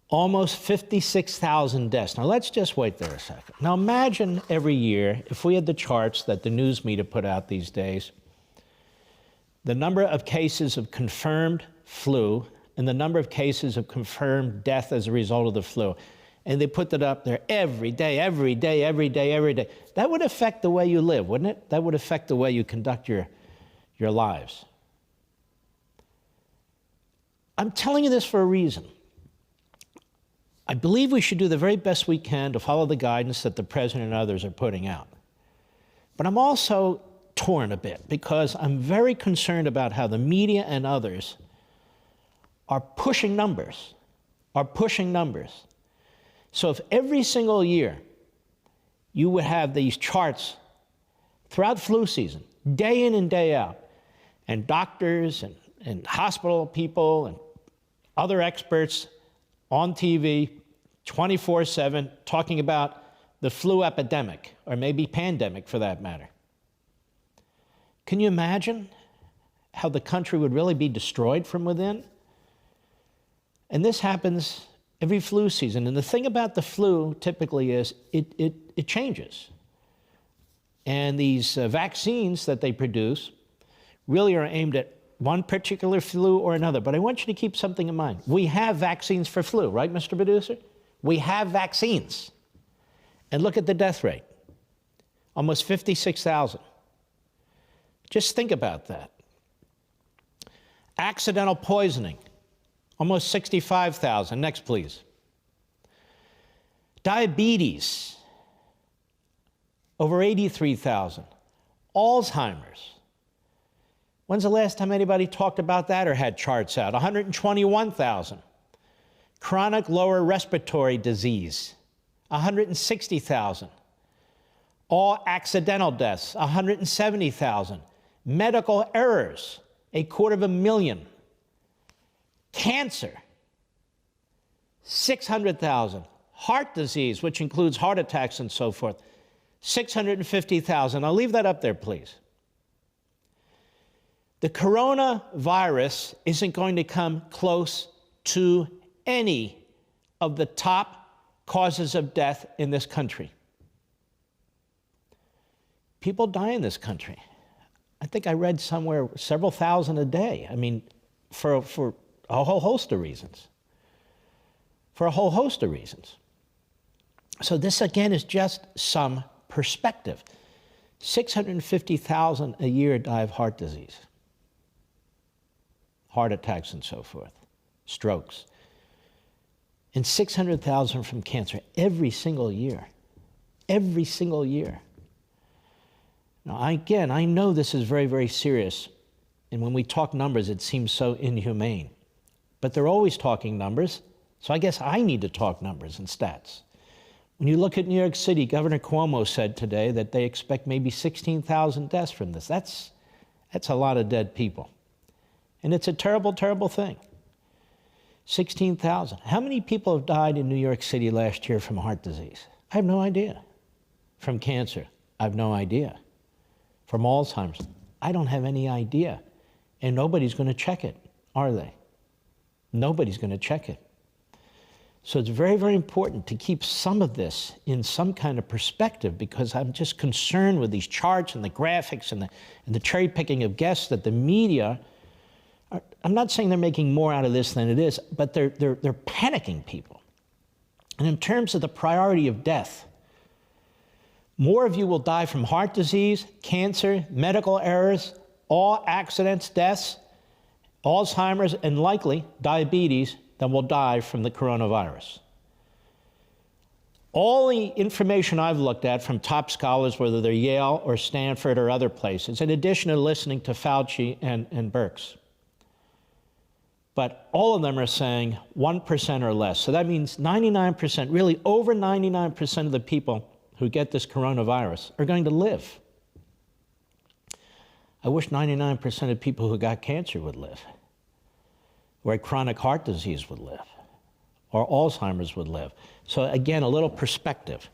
Almost 56,000 deaths. Now let's just wait there a second. Now imagine every year, if we had the charts that the news media put out these days, the number of cases of confirmed flu and the number of cases of confirmed death as a result of the flu. And they put that up there every day, every day, every day, every day. That would affect the way you live, wouldn't it? That would affect the way you conduct your lives. I'm telling you this for a reason. I believe we should do the very best we can to follow the guidance that the president and others are putting out. But I'm also torn a bit because I'm very concerned about how the media and others are pushing numbers, So if every single year you would have these charts throughout flu season, day in and day out, and doctors and hospital people and other experts on TV 24/7 talking about the flu epidemic, or maybe pandemic for that matter. Can you imagine how the country would really be destroyed from within? And this happens every flu season. And the thing about the flu typically is it changes. And these vaccines that they produce really are aimed at one particular flu or another. But I want you to keep something in mind. We have vaccines for flu, right, Mr. Producer? We have vaccines. And look at the death rate. Almost 56,000. Just think about that. Accidental poisoning. Almost 65,000. Next, please. Diabetes. Over 83,000. Alzheimer's. When's the last time anybody talked about that or had charts out? 121,000. Chronic lower respiratory disease. 160,000. All accidental deaths. 170,000. Medical errors. 250,000. Cancer, 600,000. Heart disease, which includes heart attacks and so forth, 650,000. I'll leave that up there, please. The coronavirus isn't going to come close to any of the top causes of death in this country. People die in this country. I think I read somewhere several thousand a day. I mean, for a whole host of reasons. So this, again, is just some perspective. 650,000 a year die of heart disease, heart attacks and so forth, strokes, and 600,000 from cancer every single year. Every single year. Now, again, I know this is very, very serious, and when we talk numbers, it seems so inhumane. But they're always talking numbers, so I guess I need to talk numbers and stats. When you look at New York City, Governor Cuomo said today that they expect maybe 16,000 deaths from this. That's a lot of dead people. And it's a terrible, terrible thing. 16,000. How many people have died in New York City last year from heart disease? I have no idea. From cancer? I have no idea. From Alzheimer's? I don't have any idea. And nobody's going to check it, are they? Nobody's going to check it. So it's very, very important to keep some of this in some kind of perspective, because I'm just concerned with these charts and the graphics and the cherry picking of guests that the media are. I'm not saying they're making more out of this than it is, but they're panicking people. And in terms of the priority of death, more of you will die from heart disease, cancer, medical errors, all accidents, deaths, Alzheimer's, and likely diabetes than will die from the coronavirus. All the information I've looked at from top scholars, whether they're Yale or Stanford or other places, in addition to listening to Fauci and Birx, but all of them are saying 1% or less. So that means 99%, really over 99% of the people who get this coronavirus are going to live. I wish 99% of people who got cancer would live, or chronic heart disease would live, or Alzheimer's would live. So again, a little perspective.